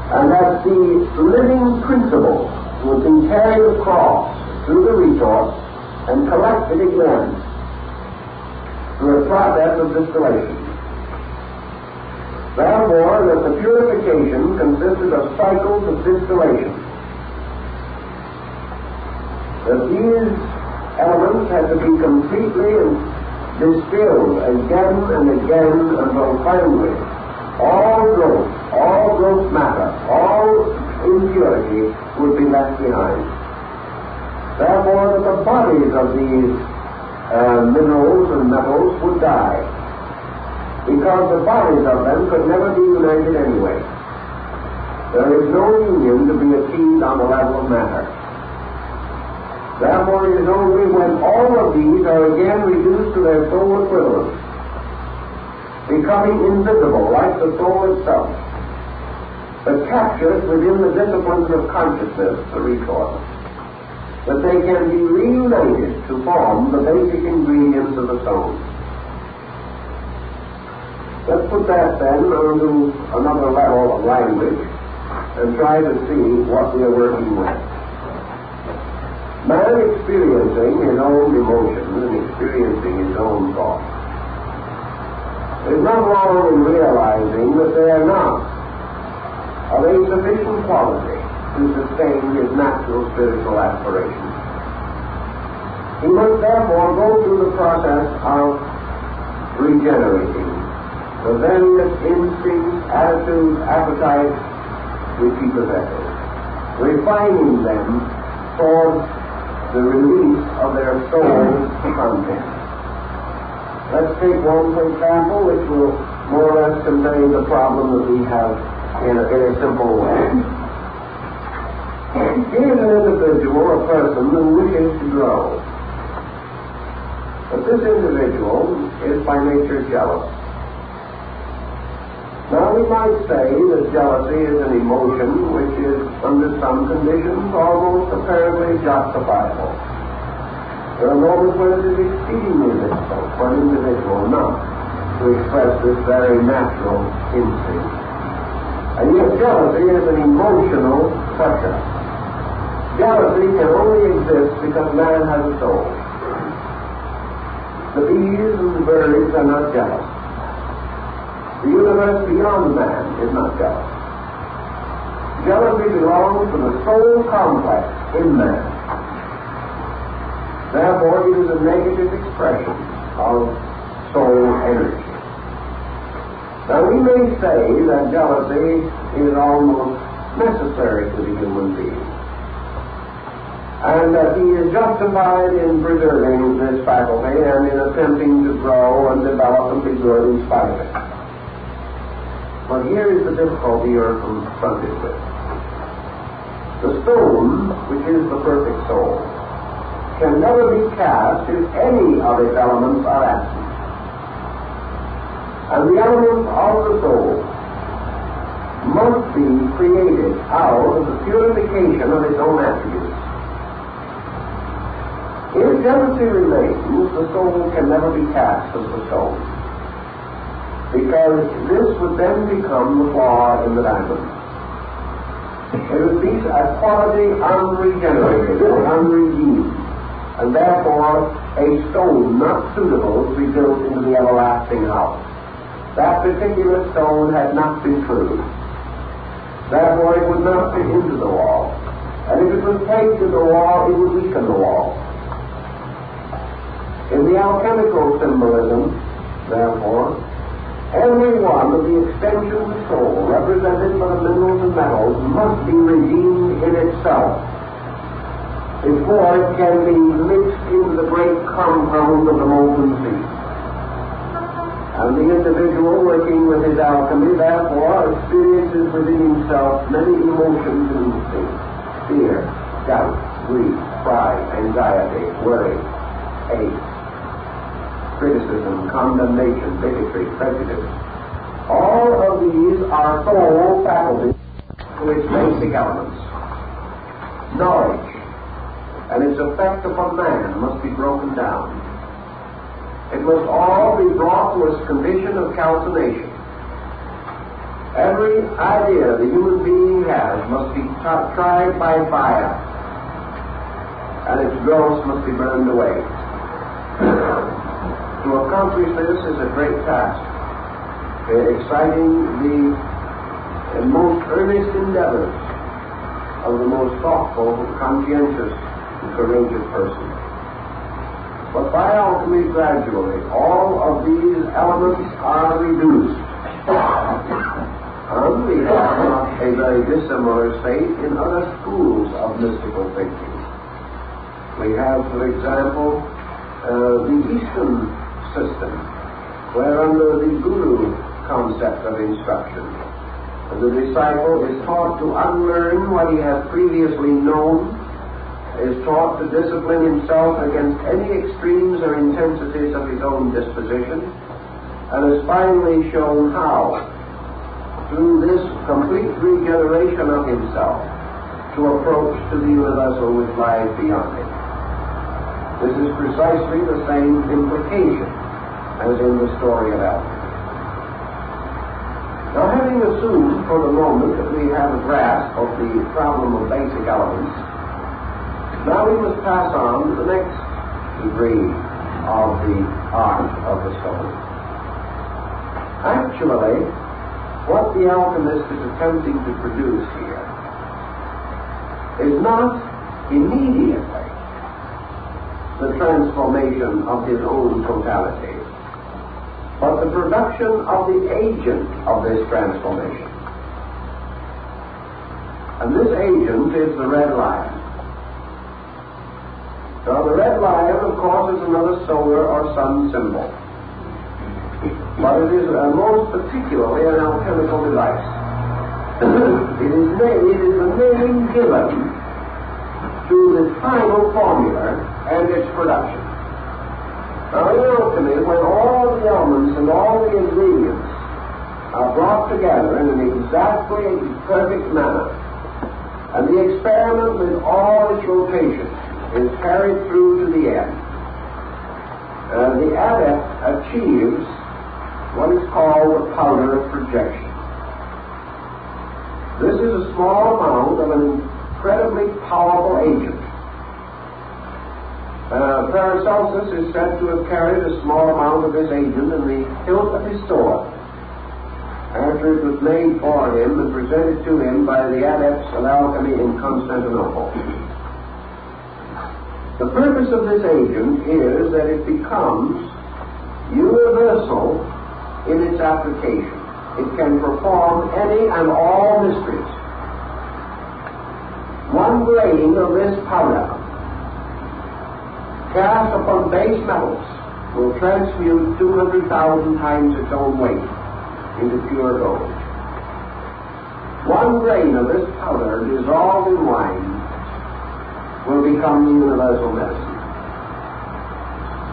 and that the living principle would be carried across through the resource and collected again through a process of distillation. Therefore, that the purification consisted of cycles of distillation. That these elements had to be completely distilled again and again until finally all gross matter, all impurity would be left behind. Therefore, that the bodies of these minerals and metals would die, because the bodies of them could never be united anyway. There is no union to be achieved on the level of matter. Therefore, it is only when all of these are again reduced to their soul equivalent, becoming invisible like the soul itself, but captured within the disciplines of consciousness, the resource, that they can be reunited to form the basic ingredients of the stone. Let's put that then onto another level of language and try to see what we are working with. Man experiencing his own emotions and experiencing his own thoughts is not wrong in realizing that they are not of a sufficient quality to sustain his natural spiritual aspirations. He must therefore go through the process of regenerating the various instincts, attitudes, appetites which he possesses, refining them towards the release of their soul's content. Let's take one, for example, which will more or less convey the problem that we have in a simple way. Here's an individual, a person who wishes to grow. But this individual is by nature jealous. Now we might say that jealousy is an emotion which is, under some conditions, almost apparently justifiable. There are moments when it is exceedingly difficult for an individual not to express this very natural instinct. And yet jealousy is an emotional pressure. Jealousy can only exist because man has a soul. The bees and the birds are not jealous. The universe beyond man is not jealous. Jealousy belongs to the soul complex in man. Therefore, it is a negative expression of soul energy. Now, we may say that jealousy is almost necessary to the human being, and that he is justified in preserving this faculty and in attempting to grow and develop and be good in spite of it. But here is the difficulty you're confronted with. The stone, which is the perfect soul, can never be cast if any of its elements are absent. And the elements of the soul must be created out of the purification of its own attributes. If jealousy remains, the soul can never be cast as the stone, because this would then become the flaw in the diamond. It would be a quality unregenerated or unredeemed, and therefore a stone not suitable to be built into the everlasting house. That particular stone had not been true. Therefore it would not fit into the wall. And if it was pegged to the wall, it would weaken the wall. In the alchemical symbolism, therefore, every one of the extensions of soul represented by the minerals and metals must be redeemed in itself before it can be mixed into the great compound of the molten sea. And the individual working with his alchemy, therefore, experiences within himself many emotions and instincts: fear, doubt, grief, pride, anxiety, worry, hate, criticism, condemnation, bigotry, prejudice. All of these are soul faculties to its basic elements. Knowledge and its effect upon man must be broken down. It must all be brought to a condition of calcination. Every idea the human being has must be tried by fire, and its dross must be burned away. To accomplish this is a great task, exciting the most earnest endeavors of the most thoughtful, conscientious, and courageous person. But by alchemy, gradually, all of these elements are reduced. And we have a very dissimilar state in other schools of mystical thinking. We have, for example, the Eastern system, where under the Guru concept of instruction, the disciple is taught to unlearn what he has previously known, is taught to discipline himself against any extremes or intensities of his own disposition, and is finally shown how, through this complete regeneration of himself, to approach to the universal which lies beyond him. This is precisely the same implication as in the story of Alchemy. Now, having assumed for the moment that we have a grasp of the problem of basic elements, now we must pass on to the next degree of the art of the stone. Actually, what the alchemist is attempting to produce here is not immediately the transformation of his own totality, but the production of the agent of this transformation. And this agent is the red lion. Now, the red lion, of course, is another solar or sun symbol, but it is most particularly an alchemical device. It is the name given to the final formula and its production. Now, in alchemy, when all the elements and all the ingredients are brought together in an exactly perfect manner, and the experiment with all its rotations is carried through to the end, the adept achieves what is called the powder of projection. This is a small amount of an incredibly powerful agent. Paracelsus is said to have carried a small amount of this agent in the hilt of his sword after it was made for him and presented to him by the adepts of alchemy in Constantinople. The purpose of this agent is that it becomes universal in its application. It can perform any and all mysteries. One grain of this powder cast upon base metals will transmute 200,000 times its own weight into pure gold. One grain of this powder dissolved in wine will become the universal medicine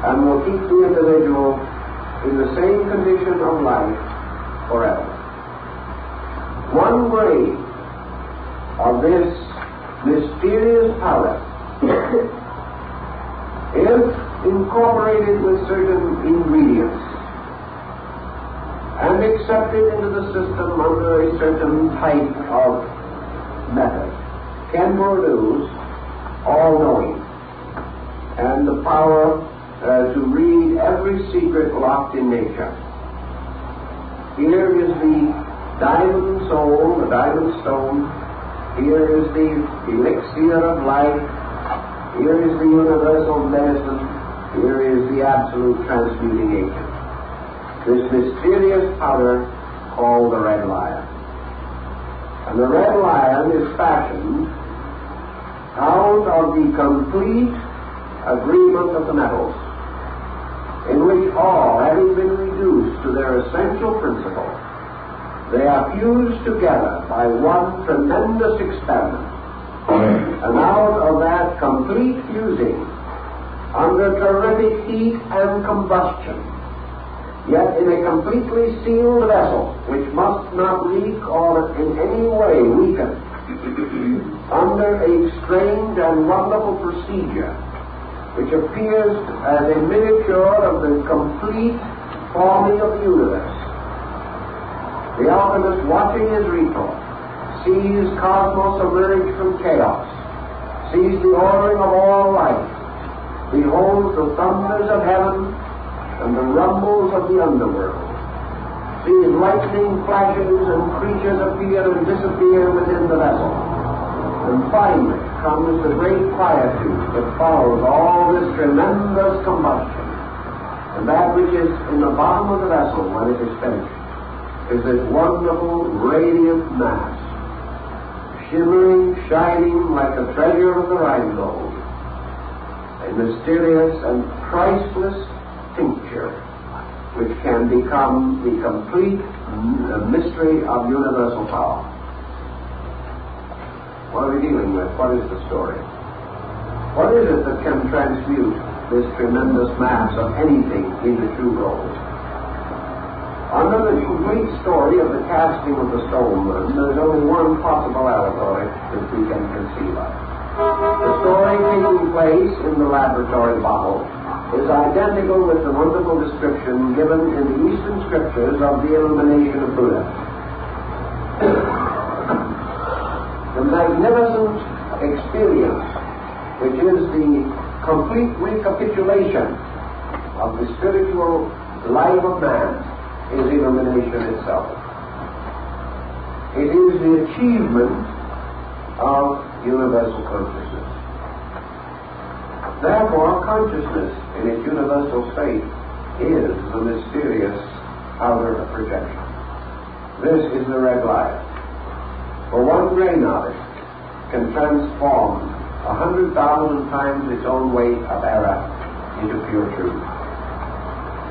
and will keep the individual in the same condition of life forever. One grain of this mysterious powder, if incorporated with certain ingredients and accepted into the system under a certain type of method, can produce all-knowing and the power to read every secret locked in nature. Here is the diamond soul, the diamond stone. Here is the elixir of life. Here is the universal medicine. Here is the absolute transmuting agent. This mysterious powder called the red lion. And the red lion is fashioned out of the complete agreement of the metals, in which all, having been reduced to their essential principle, they are fused together by one tremendous experiment. And out of that complete fusing, under terrific heat and combustion, yet in a completely sealed vessel, which must not leak or in any way weaken, under a strange and wonderful procedure, which appears as a miniature of the complete forming of the universe. The alchemist, watching his retort, sees cosmos emerge from chaos, sees the ordering of all life, beholds the thunders of heaven and the rumbles of the underworld, sees lightning flashes and creatures appear and disappear within the vessel, and finally comes the great quietude that follows all this tremendous combustion. And that which is in the bottom of the vessel when it is finished is this wonderful radiant mass, shimmering, shining like the treasure of the Rhine gold, a mysterious and priceless tincture which can become the complete mystery of universal power. What are we dealing with? What is the story? What is it that can transmute this tremendous mass of anything into true gold? Under the complete story of the casting of the stone, there's only one possible allegory that we can conceive of. The story taking place in the laboratory bottle is identical with the wonderful description given in the Eastern Scriptures of the illumination of Buddha. The magnificent experience, which is the complete recapitulation of the spiritual life of man, is illumination itself. It is the achievement of universal consciousness. Therefore, consciousness in its universal state is the mysterious outer projection. This is the red light. For one grain of it can transform 100,000 times its own weight of error into pure truth.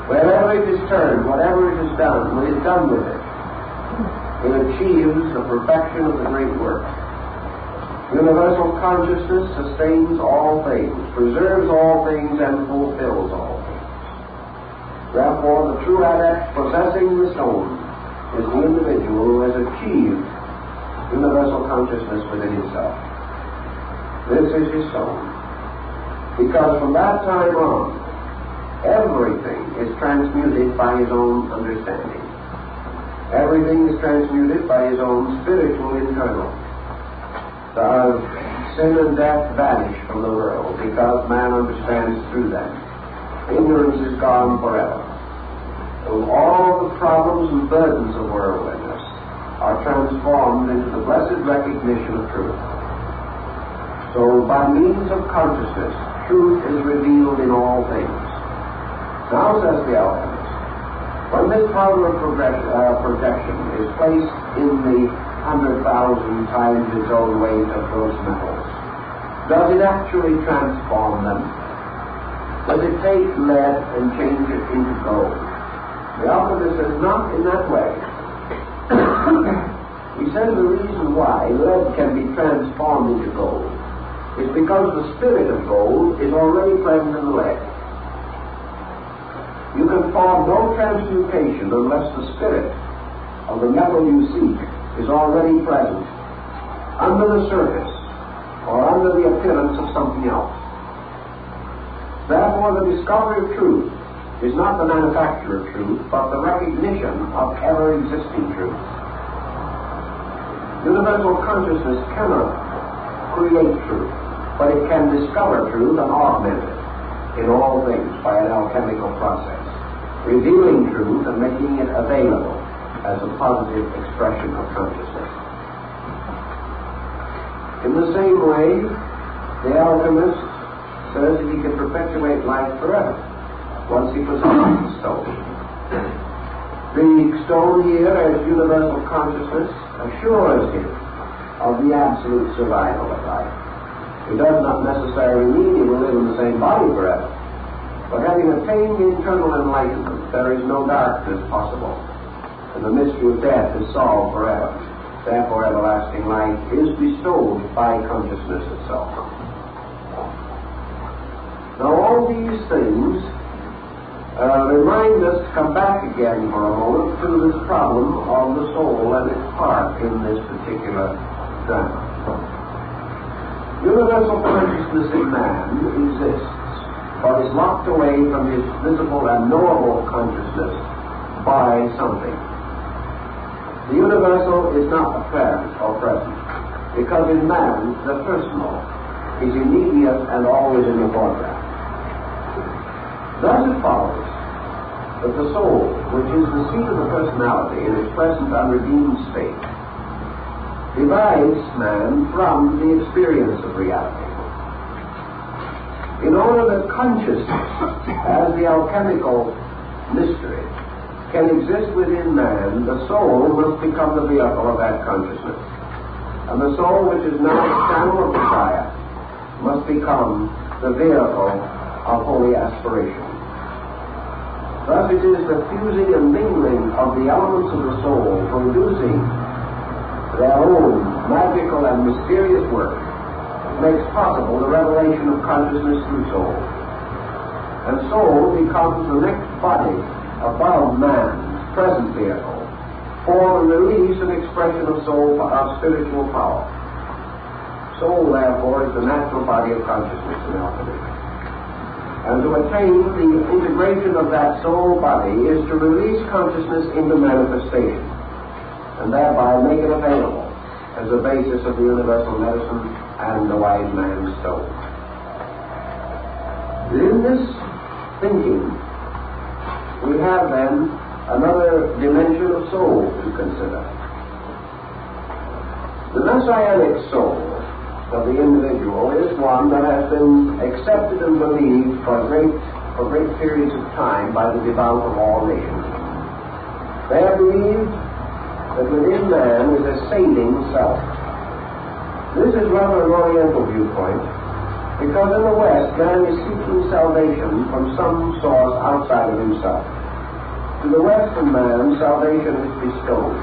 Wherever it is turned, whatever it is done, when it is done with it, it achieves the perfection of the great work. Universal consciousness sustains all things, preserves all things, and fulfills all things. Therefore, the true adept possessing the stone is the individual who has achieved universal consciousness within himself. This is his stone. Because from that time on, everything is transmuted by his own understanding. Everything is transmuted by his own spiritual internal. The sin and death vanish from the world because man understands through them. Ignorance is gone forever. So all the problems and burdens of worldliness are transformed into the blessed recognition of truth. So by means of consciousness, truth is revealed in all things. Now, says the alchemist, when this power of projection is placed in the 100,000 times its own weight of those metals, does it actually transform them? Does it take lead and change it into gold? The alchemist says not in that way. He says the reason why lead can be transformed into gold is because the spirit of gold is already present in the lead. You can form no transmutation unless the spirit of the metal you seek is already present under the surface or under the appearance of something else. Therefore, the discovery of truth is not the manufacture of truth, but the recognition of ever-existing truth. Universal consciousness cannot create truth, but it can discover truth and augment it in all things by an alchemical process, revealing truth and making it available as a positive expression of consciousness. In the same way, the alchemist says that he can perpetuate life forever once he possesses the stone. The stone here, as universal consciousness, assures him of the absolute survival of life. It does not necessarily mean he will live in the same body forever. But having attained internal enlightenment, there is no darkness possible, and the mystery of death is solved forever. Therefore, everlasting life is bestowed by consciousness itself. Now, all these things remind us to come back again for a moment to this problem of the soul and its part in this particular drama. Universal consciousness in man exists, but is locked away from his visible and knowable consciousness by something. The universal is not apparent or present, because in man the personal is immediate and always in the foreground. Thus it follows that the soul, which is the seat of the personality in its present unredeemed state, divides man from the experience of reality. In order that consciousness, as the alchemical mystery, can exist within man, the soul must become the vehicle of that consciousness. And the soul, which is now the channel of desire, must become the vehicle of holy aspiration. Thus it is the fusing and mingling of the elements of the soul, producing their own magical and mysterious work, makes possible the revelation of consciousness through soul. And soul becomes the next body above man's present vehicle for the release and expression of soul of spiritual power. Soul, therefore, is the natural body of consciousness in alchemy. And to attain the integration of that soul body is to release consciousness into manifestation, and thereby make it available as the basis of the universal medicine and the wise man's stone. In this thinking, we have then another dimension of soul to consider. The messianic soul of the individual is one that has been accepted and believed for great periods of time by the devout of all nations. They have believed that within man is a saving self. This is rather an Oriental viewpoint, because in the West man is seeking salvation from some source outside of himself. To the Western man, salvation is bestowed.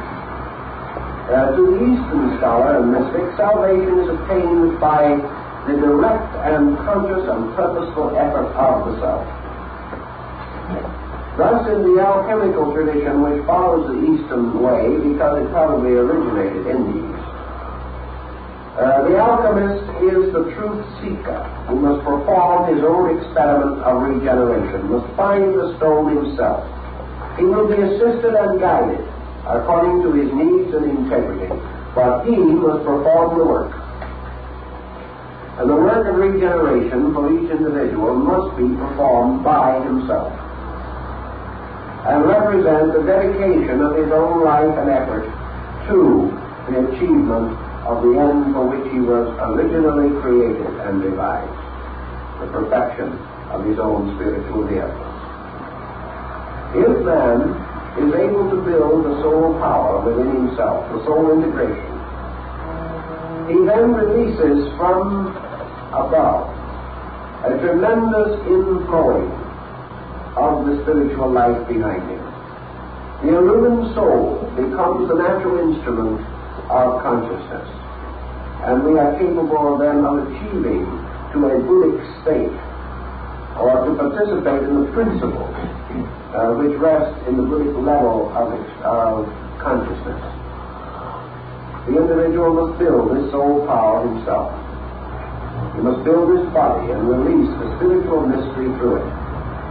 To the Eastern scholar and mystic, salvation is obtained by the direct and conscious and purposeful effort of the self. Thus, in the alchemical tradition, which follows the Eastern way, because it probably originated in the East, the alchemist is the truth seeker who must perform his own experiment of regeneration, must find the stone himself. He will be assisted and guided according to his needs and integrity, but he must perform the work. And the work of regeneration for each individual must be performed by himself, and represent the dedication of his own life and effort to the achievement of the end for which he was originally created and devised, the perfection of his own spiritual vehicle. If man is able to build the soul power within himself, the soul integration, he then releases from above a tremendous inflowing of the spiritual life behind him. The illumined soul becomes the natural instrument of consciousness, and we are capable then of achieving to a Buddhic state, or to participate in the principles which rest in the Buddhic level of consciousness. The individual must build his soul power himself. He must build his body and release the spiritual mystery through it.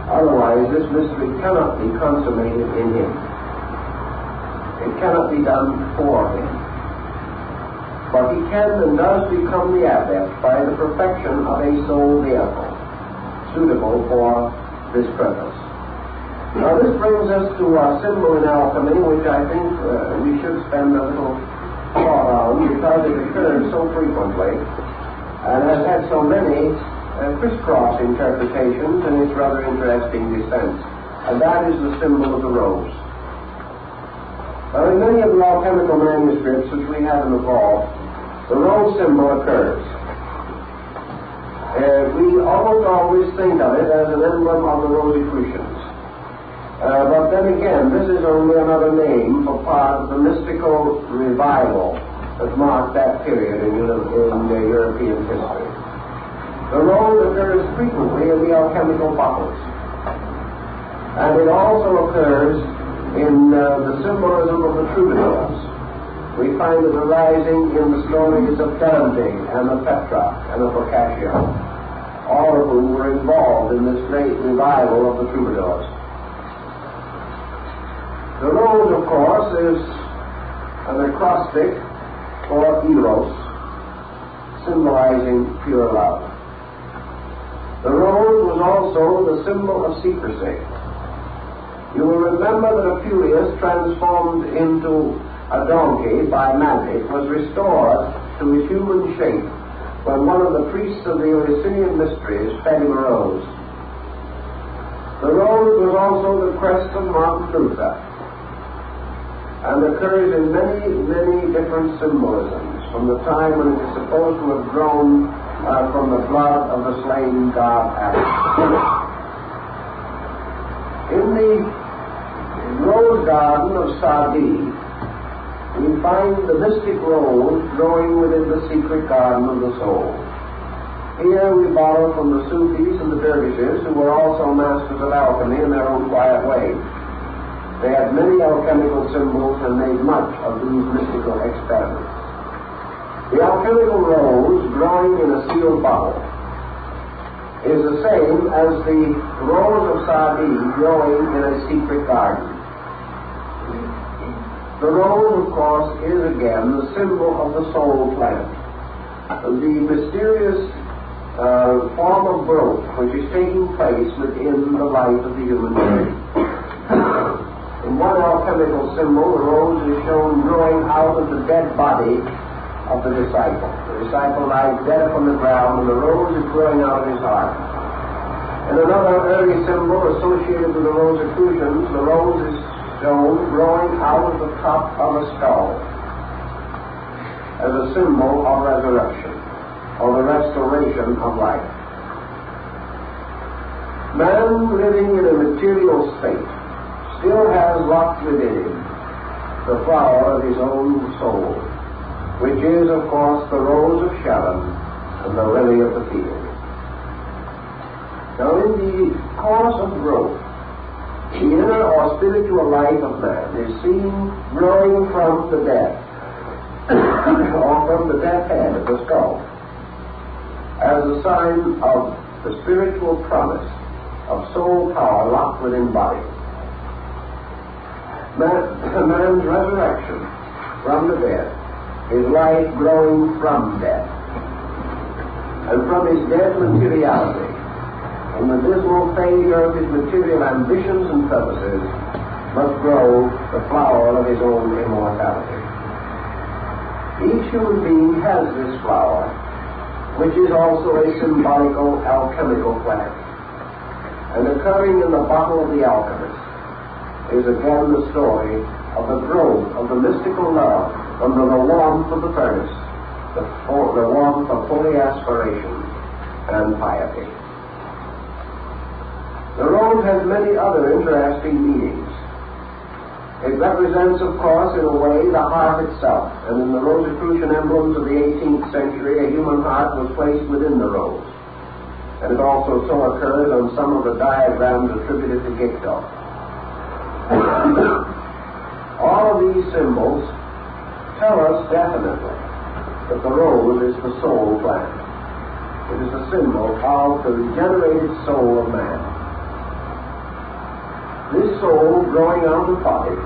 Otherwise, this mystery cannot be consummated in him. It cannot be done for him. But he can and does become the adept by the perfection of a soul vehicle suitable for this purpose. Now, this brings us to a symbol in alchemy, which I think we should spend a little thought on, because it occurs so frequently and has had so many crisscross interpretations in its rather interesting descent, and that is the symbol of the rose. Now, in many of the alchemical manuscripts which we have in the vault, the rose symbol occurs. We almost always think of it as an emblem of the Rosicrucians. But then again, this is only another name for part of the mystical revival that marked that period in European history. The rose occurs frequently in the alchemical bottles, and it also occurs in the symbolism of the troubadours. We find it arising in the stories of Dante and of Petrarch and of Boccaccio, all of whom were involved in this great revival of the troubadours. The rose, of course, is an acrostic for eros, symbolizing pure love. The rose was also the symbol of secrecy. You will remember that Apuleius, transformed into a donkey by magic, was restored to his human shape when one of the priests of the Eleusinian mysteries fed him a rose. The rose was also the crest of Martin Luther and occurs in many, many different symbolisms from the time when it is supposed to have grown from the blood of the slain god Adam. In the rose garden of Sadi, we find the mystic rose growing within the secret garden of the soul. Here we borrow from the Sufis and the dervishes, who were also masters of alchemy in their own quiet way. They had many alchemical symbols and made much of these mystical experiments. The alchemical rose growing in a sealed bottle is the same as the rose of Sadi growing in a secret garden. The rose, of course, is again the symbol of the soul plant, the mysterious form of growth which is taking place within the life of the human being. In one alchemical symbol, the rose is shown growing out of the dead body of the disciple. The disciple lies dead upon the ground, and the rose is growing out of his heart. In another early symbol associated with the Rosicrucians, the rose is shown growing out of the top of a skull as a symbol of resurrection, or the restoration of life. Man living in a material state still has locked within him the flower of his own soul, which is, of course, the rose of Sharon and the lily of the field. Now, in the course of growth, the inner or spiritual life of man is seen growing from the death, or from the death head of the skull, as a sign of the spiritual promise of soul power locked within body. Man's resurrection from the dead is life growing from death, and from his dead materiality, from the dismal failure of his material ambitions and purposes, must grow the flower of his own immortality. Each human being has this flower, which is also a symbolical alchemical plant, and occurring in the bottle of the alchemist is again the story of the growth of the mystical love under the warmth of the furnace, the warmth of holy aspiration and piety. The rose has many other interesting meanings. It represents, of course, in a way, the heart itself, and in the Rosicrucian emblems of the 18th century, a human heart was placed within the rose, and it also so occurs on some of the diagrams attributed to Giotto. All of these symbols tell us definitely that the rose is the soul plant. It is a symbol of the regenerated soul of man. This soul, growing out of body,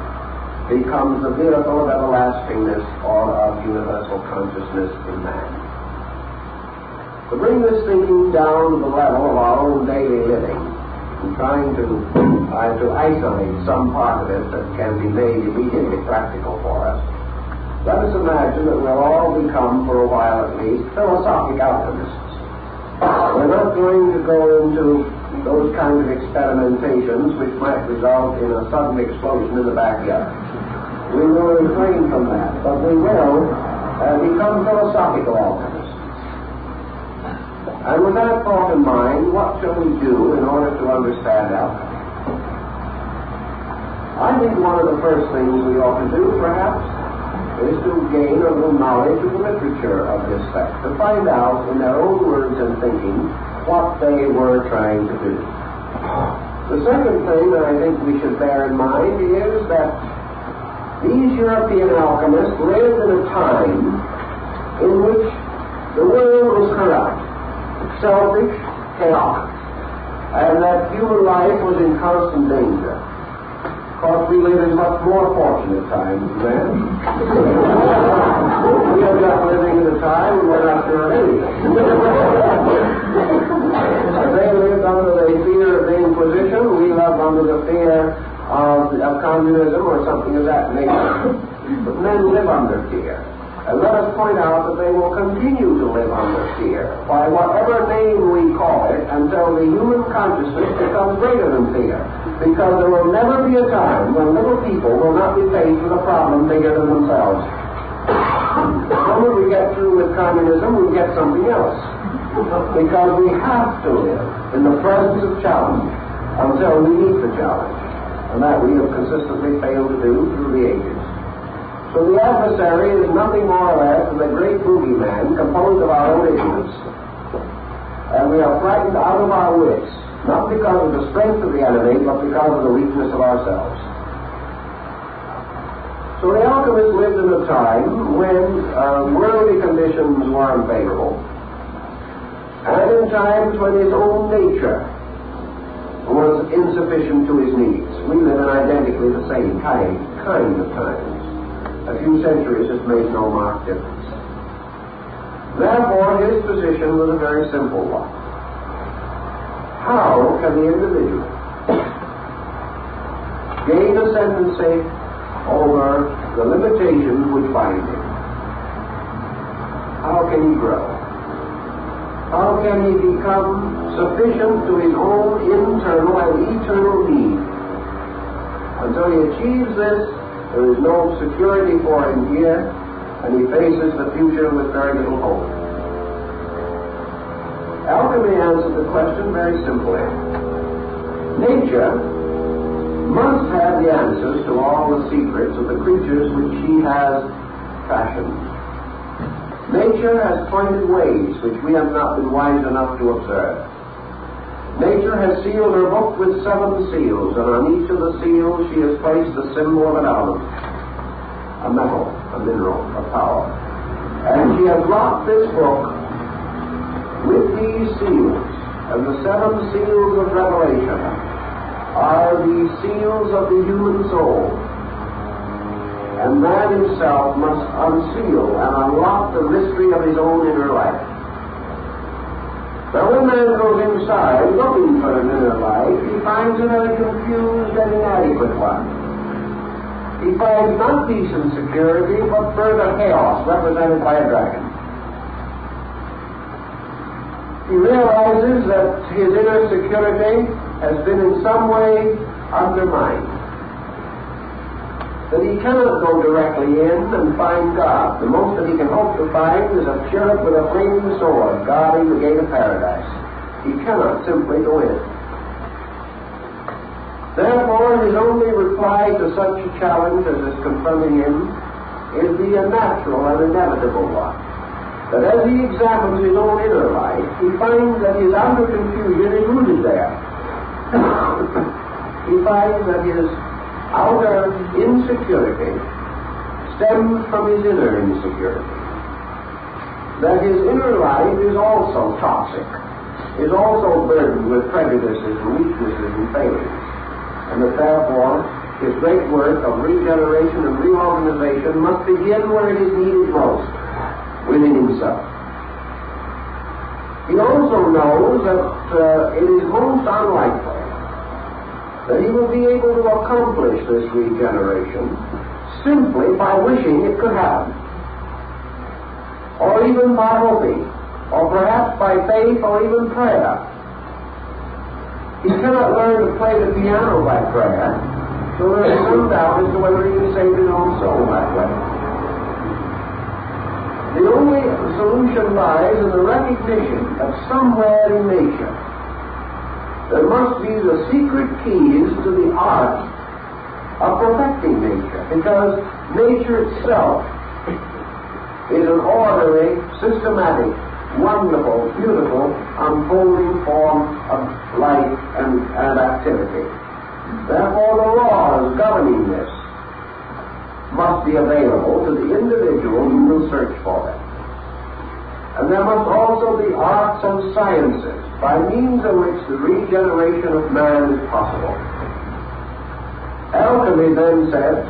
becomes the vehicle of everlastingness or of universal consciousness in man. To bring this thinking down to the level of our own daily living, and trying to isolate some part of it that can be made immediately practical for us, let us imagine that we'll all become, for a while at least, philosophic alchemists. We're not going to go into those kinds of experimentations which might result in a sudden explosion in the backyard. We will refrain from that, but we will become philosophical alchemists. And with that thought in mind, what shall we do in order to understand alchemy? I think one of the first things we ought to do, perhaps, is to gain a little knowledge of the literature of this sect, to find out, in their own words and thinking, what they were trying to do. The second thing that I think we should bear in mind is that these European alchemists lived in a time in which the world was corrupt, selfish, chaotic, and that human life was in constant danger. Of course, we we live in much more fortunate times than that. We are just living in a time when we're not sure of anything. They lived under the fear of the Inquisition. We live under the fear of communism or something of that nature. But men live under fear. And let us point out that they will continue to live under fear by whatever name we call it until the human consciousness becomes greater than fear. Because there will never be a time when little people will not be faced with a problem bigger than themselves. The moment we get through with communism, we get something else. Because we have to live in the presence of challenge until we meet the challenge. And that we have consistently failed to do through the ages. So the adversary is nothing more or less than a great boogeyman composed of our own ignorance. And we are frightened out of our wits, not because of the strength of the enemy, but because of the weakness of ourselves. So the alchemist lived in a time when worldly conditions were unfavorable, and in times when his own nature was insufficient to his needs. We live in identically the same kind of times. A few centuries has made no marked difference. Therefore, his position was a very simple one. How can the individual gain ascendancy over the limitations which bind him? How can he grow? How can he become sufficient to his own internal and eternal need? Until he achieves this, there is no security for him here, and he faces the future with very little hope. Alchemy answers the question very simply. Nature must have the answers to all the secrets of the creatures which she has fashioned. Nature has pointed ways which we have not been wise enough to observe. Nature has sealed her book with 7 seals, and on each of the seals she has placed the symbol of an element, a metal, a mineral, a power. And she has locked this book with these seals, and the 7 seals of revelation are the seals of the human soul. And man himself must unseal and unlock the mystery of his own inner life. Now, when man goes inside looking for an inner life, he finds a very confused and inadequate one. He finds not peace and security, but further chaos represented by a dragon. He realizes that his inner security has been in some way undermined. That he cannot go directly in and find God. The most that he can hope to find is a cherub with a flaming sword guarding the gate of paradise. He cannot simply go in. Therefore, his only reply to such a challenge as is confronting him is the unnatural and inevitable one. That as he examines his own inner life, he finds that his outer confusion is rooted there. He finds that his outer insecurity stems from his inner insecurity. That his inner life is also toxic, is also burdened with prejudices and weaknesses and failings, and that therefore his great work of regeneration and reorganization must begin where it is needed most, within himself. He also knows that it is most unlikely that he will be able to accomplish this regeneration simply by wishing it could happen, or even by hoping, or perhaps by faith or even prayer. He cannot learn to play the piano by prayer, so there is some doubt as to whether he can save his own soul that way. The only solution lies in the recognition that somewhere in nature there must be the secret keys to the art of perfecting nature, because nature itself is an orderly, systematic, wonderful, beautiful, unfolding form of life and activity. Therefore, the laws governing this must be available to the individual who will search for them. And there must also be arts and sciences by means of which the regeneration of man is possible. Alchemy then said,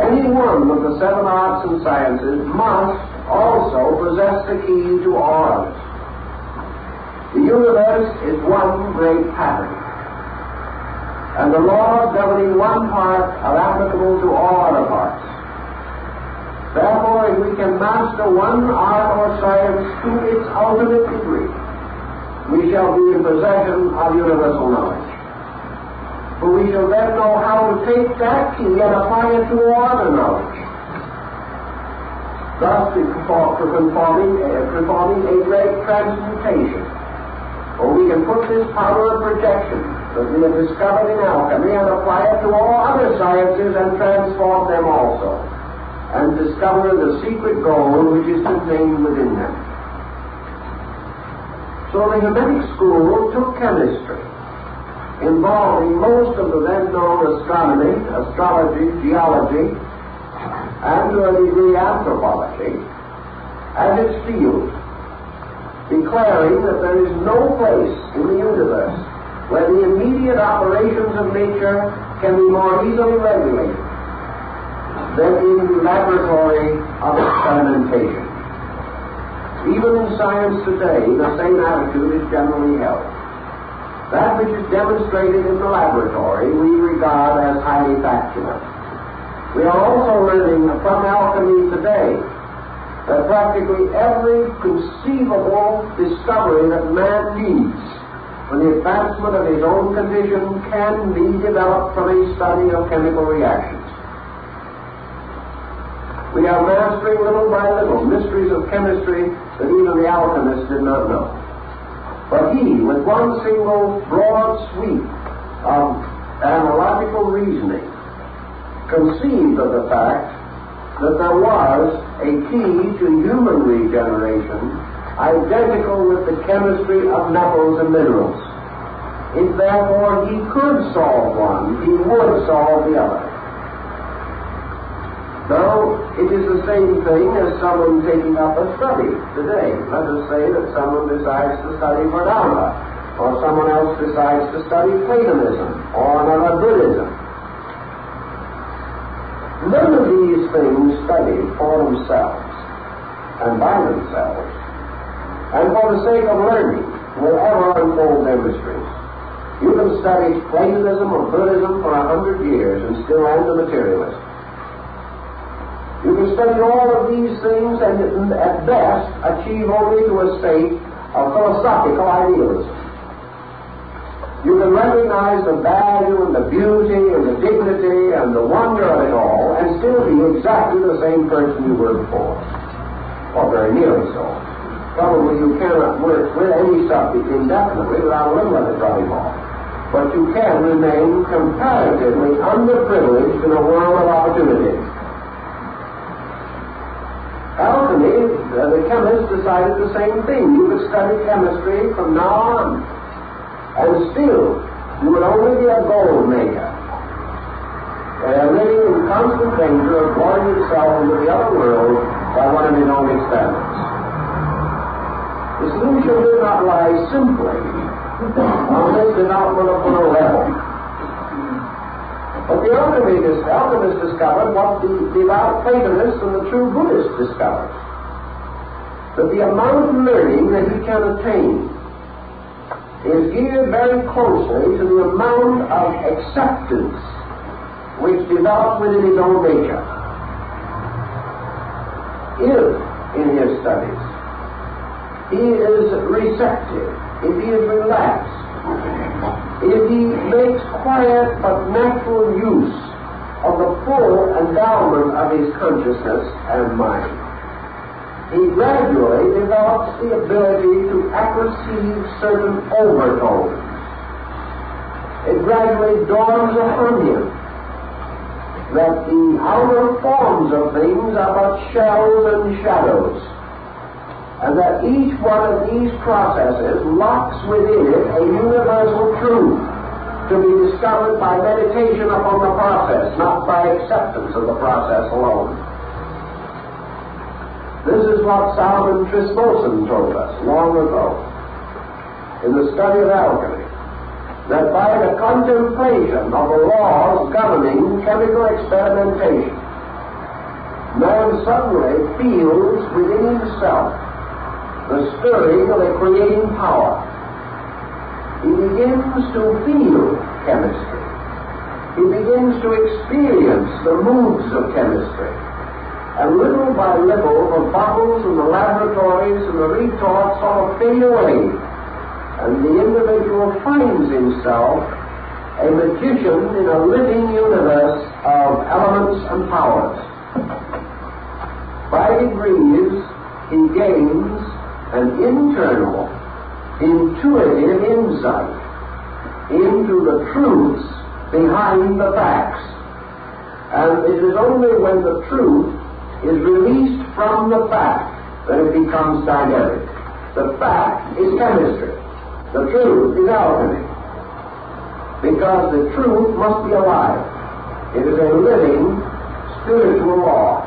any one of the 7 arts and sciences must also possess the key to all others. The universe is one great pattern, and the laws governing one part are applicable to all other parts. Therefore, if we can master one art or science to its ultimate degree, we shall be in possession of universal knowledge. For we shall then know how to take that key and apply it to all other knowledge, thus performing a great transmutation. For we can put this power of projection that we have discovered in alchemy and apply it to all other sciences and transform them also, and discover the secret gold which is contained within them. So the Hermetic school took chemistry, involving most of the then known astronomy, astrology, geology, and to a degree anthropology, as its field, declaring that there is no place in the universe where the immediate operations of nature can be more easily regulated than in the laboratory of experimentation. Even in science today, the same attitude is generally held. That which is demonstrated in the laboratory we regard as highly factual. We are also learning from alchemy today that practically every conceivable discovery that man needs for the advancement of his own condition can be developed from a study of chemical reactions. We are mastering little by little mysteries of chemistry that even the alchemists did not know. But he, with one single broad sweep of analogical reasoning, conceived of the fact that there was a key to human regeneration identical with the chemistry of metals and minerals. If therefore he could solve one, he would solve the other. Now, it is the same thing as someone taking up a study today. Let us say that someone decides to study Vedanta, or someone else decides to study Platonism, or another Buddhism. None of these things studied for themselves, and by themselves, and for the sake of learning, will ever unfold their mysteries. You can study Platonism or Buddhism for 100 years and still end a materialist. You can study all of these things and at best achieve only to a state of philosophical idealism. You can recognize the value and the beauty and the dignity and the wonder of it all and still be exactly the same person you were before. Or very nearly so. Probably you cannot work with any subject indefinitely without a little of it rubbing off. But you can remain comparatively underprivileged in a world of opportunity. Alchemy, the chemists decided the same thing. You could study chemistry from now on, and still you would only be a gold maker, living in constant danger of blowing yourself into the other world by one of his own experiments. The solution did not lie simply on this development of a level. But the alchemists discovered what the devout Platonists and the true Buddhists discovered. That the amount of learning that he can attain is geared very closely to the amount of acceptance which develops within his own nature. If, in his studies, he is receptive, if he is relaxed, if he makes quiet but natural use of the full endowment of his consciousness and mind, he gradually develops the ability to apperceive certain overtones. It gradually dawns upon him that the outer forms of things are but shells and shadows, and that each one of these processes locks within it a universal truth to be discovered by meditation upon the process, not by acceptance of the process alone. This is what Solomon Trismosan told us long ago in the study of alchemy. that by the contemplation of the laws governing chemical experimentation, man suddenly feels within himself the stirring of a creating power. He begins to feel chemistry. He begins to experience the moods of chemistry. And little by little, the bottles and the laboratories and the retorts sort of fade away. And the individual finds himself a magician in a living universe of elements and powers. By degrees, he gains an internal, intuitive insight into the truths behind the facts. And it is only when the truth is released from the fact that it becomes dynamic. The fact is chemistry. The truth is alchemy. Because the truth must be alive. It is a living spiritual law.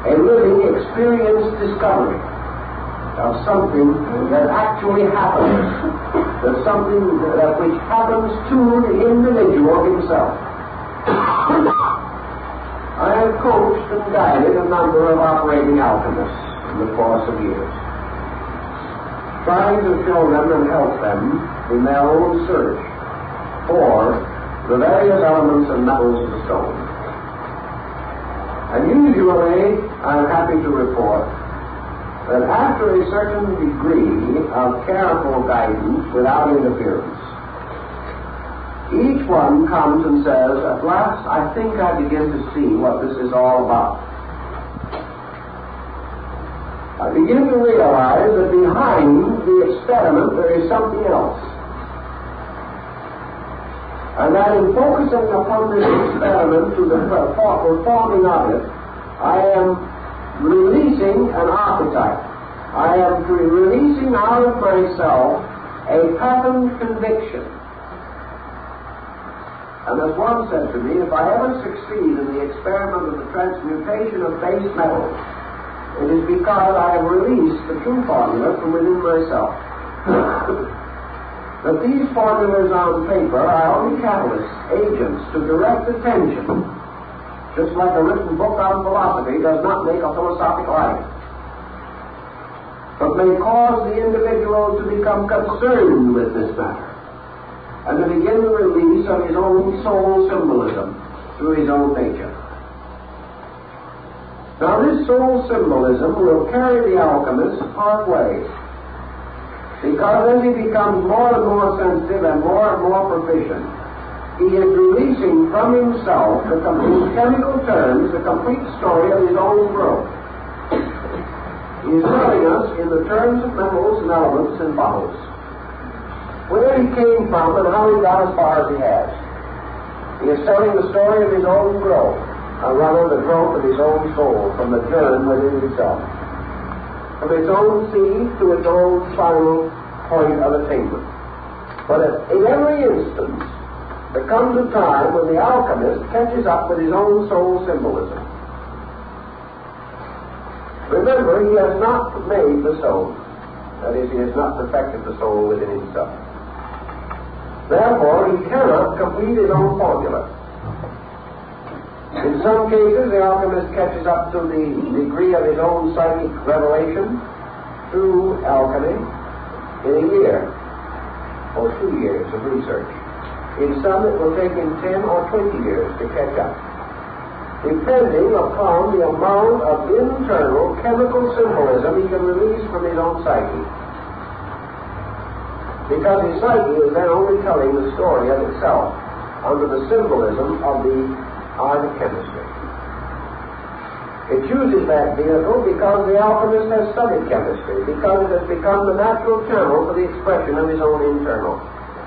A living experienced discovery of something that actually happens. That something which happens to the individual himself. I have coached and guided a number of operating alchemists in the course of years, trying to show them and help them in their own search for the various elements and metals of the stone. And usually, I'm happy to report that after a certain degree of careful guidance without interference, each one comes and says, at last I think I begin to see what this is all about. I begin to realize that behind the experiment there is something else. And that in focusing upon this experiment to the performing of it, I am releasing an archetype. I am releasing out of myself a patterned conviction. And as one said to me, if I ever succeed in the experiment of the transmutation of base metals, it is because I have released the true formula from within myself. That these formulas on paper are only catalysts, agents to direct attention, just like a written book on philosophy does not make a philosophic life, but may cause the individual to become concerned with this matter, and to begin the release of his own soul symbolism through his own nature. Now this soul symbolism will carry the alchemist part ways, because as he becomes more and more sensitive and more proficient, he is releasing from himself, in chemical terms, the complete story of his own growth. He is telling us in the terms of metals and elements and bottles where he came from and how he got as far as he has. He is telling the story of his own growth, or rather the growth of his own soul from the germ within himself, from its own seed to its own final point of attainment. But in every instance, there comes a time when the alchemist catches up with his own soul symbolism. Remember, he has not made the soul. That is, he has not perfected the soul within himself. Therefore, he cannot complete his own formula. In some cases, the alchemist catches up to the degree of his own psychic revelation through alchemy in a year or 2 years of research. In some, it will take him 10 or 20 years to catch up, depending upon the amount of internal chemical symbolism he can release from his own psyche. Because his psyche is then only telling the story of itself under the symbolism of the art of chemistry. It chooses that vehicle because the alchemist has studied chemistry, because it has become the natural channel for the expression of his own internal.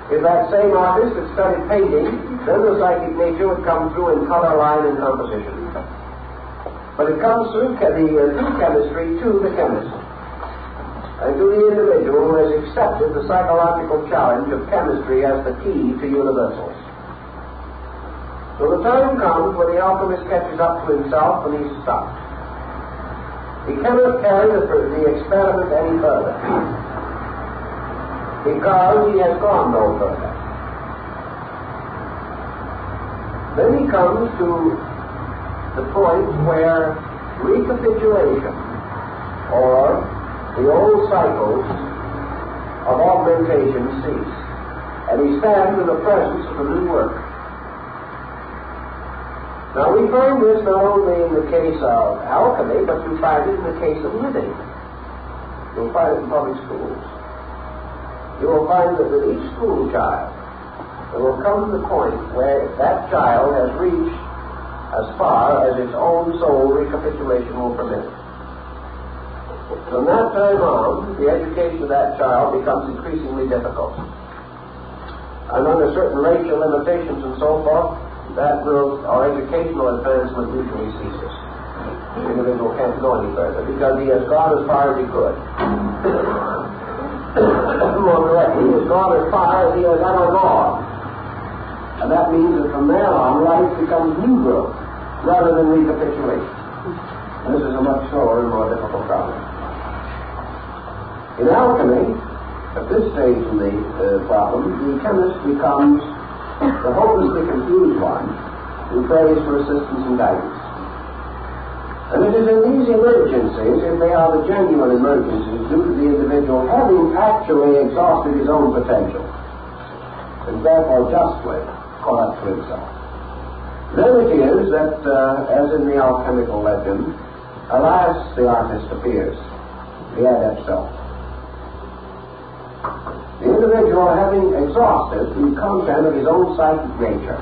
If that same artist had studied painting, then the psychic nature would come through in color, line, and composition. But it comes through chemistry to the chemist, and to the individual who has accepted the psychological challenge of chemistry as the key to universals. So the time comes when the alchemist catches up to himself and he's stuck. He cannot carry the experiment any further, because he has gone no further. Then he comes to the point where recapitulation, or the old cycles of augmentation, cease, and he stands in the presence of a new work. Now we find this not only in the case of alchemy, but you find it in the case of living. You'll find it in public schools. You will find that with each school child, there will come to the point where that child has reached as far as its own soul recapitulation will permit. From that time on, the education of that child becomes increasingly difficult. And under certain racial limitations and so forth, that growth or educational advancement usually ceases. The individual can't go any further because he has gone as far as he could. More correctly, he has gone as far as he has ever gone. And that means that from there on, life becomes new growth rather than recapitulation. And this is a much slower and more difficult problem. In alchemy, at this stage in the problem, the chemist becomes the hopelessly confused one who prays for assistance and guidance. And it is in these emergencies, if they are the genuine emergencies, due to the individual having actually exhausted his own potential, and therefore justly caught up to himself. Then it is that, as in the alchemical legend, alas, the artist appears, the adept self. The individual, having exhausted the content of his own psychic nature,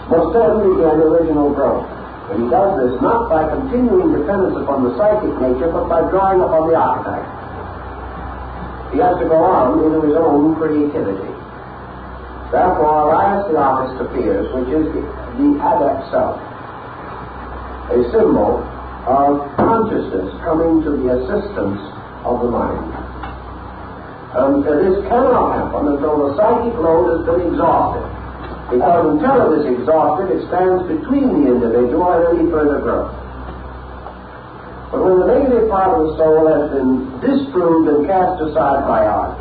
must then begin original growth. And he does this not by continuing dependence upon the psychic nature, but by drawing upon the archetype. He has to go on into his own creativity. Therefore, alas, the artist appears, which is the adept self, a symbol of consciousness coming to the assistance of the mind. And this cannot happen until the psychic load has been exhausted, because until it is exhausted, it stands between the individual and any further growth. But when the negative part of the soul has been disproved and cast aside by art,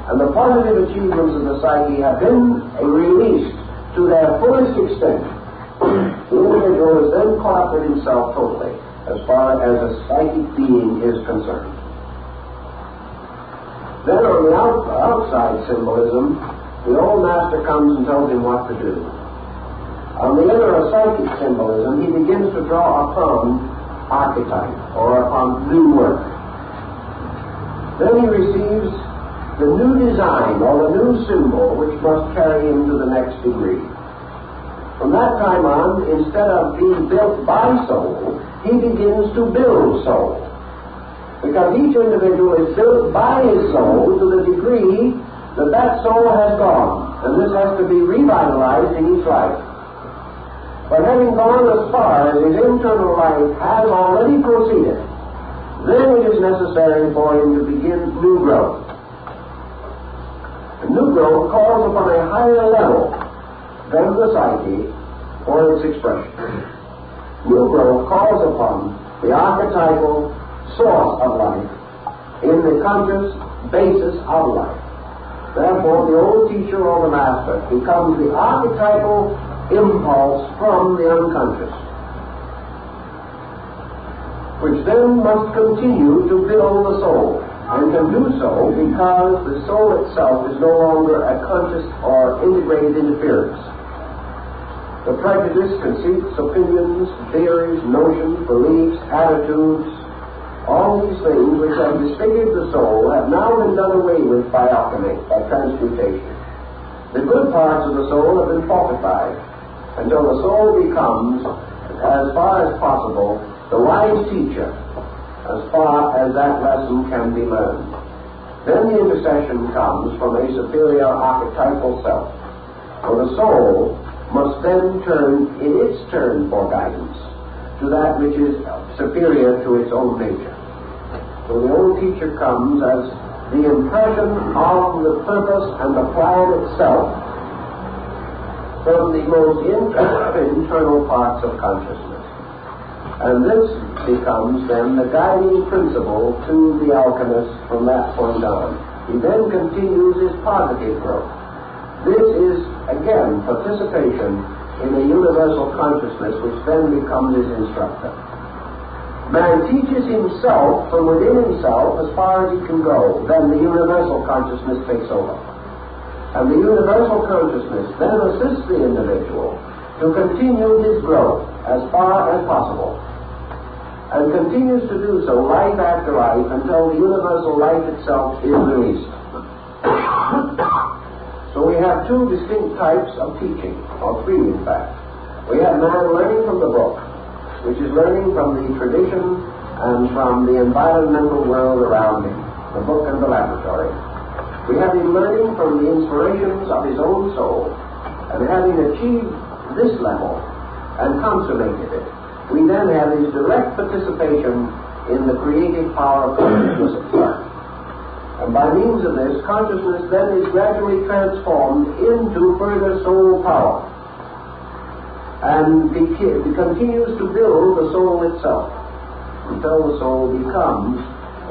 and the positive achievements of the psyche have been released to their fullest extent, the individual is then caught up with himself totally, as far as a psychic being is concerned. Then on the outside symbolism, the old master comes and tells him what to do. On the inner psychic symbolism, he begins to draw upon archetype, or upon new work. Then he receives the new design, or the new symbol, which must carry him to the next degree. From that time on, instead of being built by soul, he begins to build soul. Because each individual is built by his soul to the degree that that soul has gone, and this has to be revitalized in each life. But having gone as far as his internal life has already proceeded, then it is necessary for him to begin new growth. And new growth calls upon a higher level than the psyche for its expression. New growth calls upon the archetypal source of life in the conscious basis of life. Therefore, the old teacher or the master becomes the archetypal impulse from the unconscious, which then must continue to build the soul, and can do so because the soul itself is no longer a conscious or integrated interference. The prejudice, conceits, opinions, theories, notions, beliefs, attitudes, all these things which have disfigured the soul have now been done away with by alchemy, by transmutation. The good parts of the soul have been fortified until the soul becomes, as far as possible, the wise teacher, as far as that lesson can be learned. Then the intercession comes from a superior archetypal self, for the soul must then turn in its turn for guidance to that which is superior to its own nature. So the old teacher comes as the impression of the purpose and the plan itself from the most internal parts of consciousness. And this becomes then the guiding principle to the alchemist from that point on. He then continues his positive growth. This is, again, participation in a universal consciousness which then becomes his instructor. Man teaches himself from within himself as far as he can go, then the universal consciousness takes over. And the universal consciousness then assists the individual to continue his growth as far as possible, and continues to do so life after life until the universal life itself is released. So we have two distinct types of teaching, or three in fact. We have man learning from the book, which is learning from the tradition and from the environmental world around him, the book and the laboratory. We have him learning from the inspirations of his own soul, and having achieved this level and consummated it, we then have his direct participation in the creative power of consciousness itself. And by means of this, consciousness then is gradually transformed into further soul power, and continues to build the soul itself until the soul becomes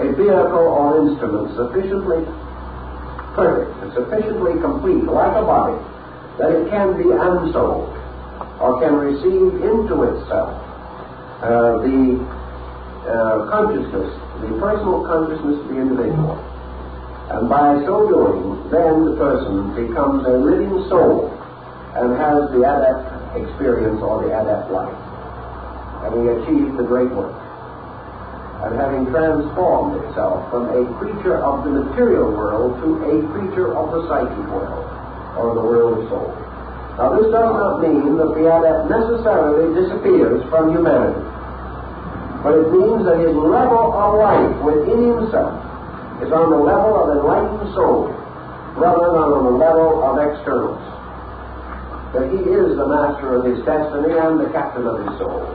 a vehicle or instrument sufficiently perfect, sufficiently complete, like a body, that it can be unsouled, or can receive into itself the consciousness, the personal consciousness of the individual. And by so doing, then the person becomes a living soul and has the adept experience or the adept life, having achieved the great work, and having transformed itself from a creature of the material world to a creature of the psychic world, or the world of soul. Now this does not mean that the adept necessarily disappears from humanity, but it means that his level of life within himself is on the level of enlightened soul, rather than on the level of externals. That he is the master of his destiny and the captain of his soul.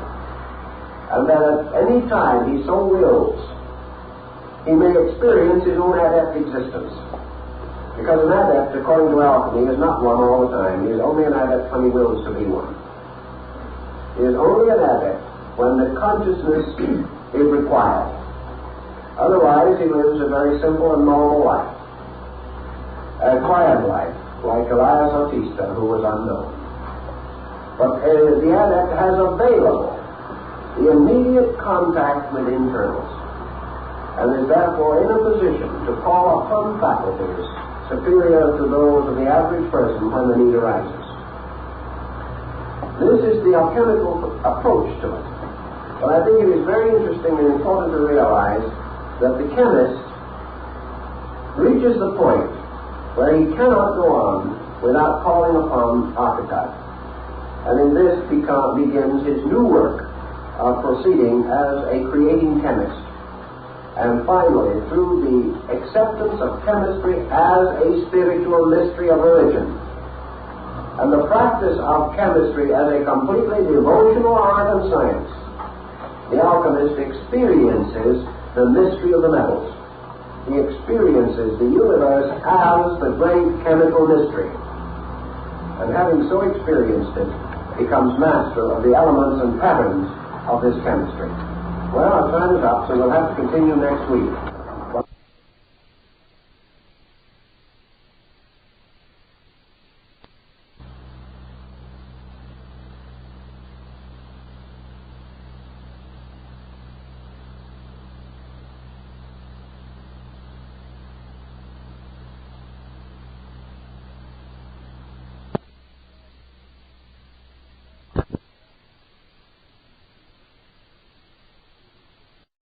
And that at any time he so wills, he may experience his own adept existence. Because an adept, according to alchemy, is not one all the time. He is only an adept when he wills to be one. He is only an adept when the consciousness is required. Otherwise, he lives a very simple and normal life, a quiet life, like Elias Bautista, who was unknown. But the adept has available the immediate contact with internals, and is therefore in a position to call upon faculties superior to those of the average person when the need arises. This is the alchemical approach to it. But I think it is very interesting and important to realize that the chemist reaches the point where he cannot go on without calling upon archetype. And in this begins his new work of proceeding as a creating chemist. And finally, through the acceptance of chemistry as a spiritual mystery of religion, and the practice of chemistry as a completely devotional art and science, the alchemist experiences the mystery of the metals. He experiences the universe as the great chemical mystery. And having so experienced it, becomes master of the elements and patterns of this chemistry. Well, our time is up, so we'll have to continue next week.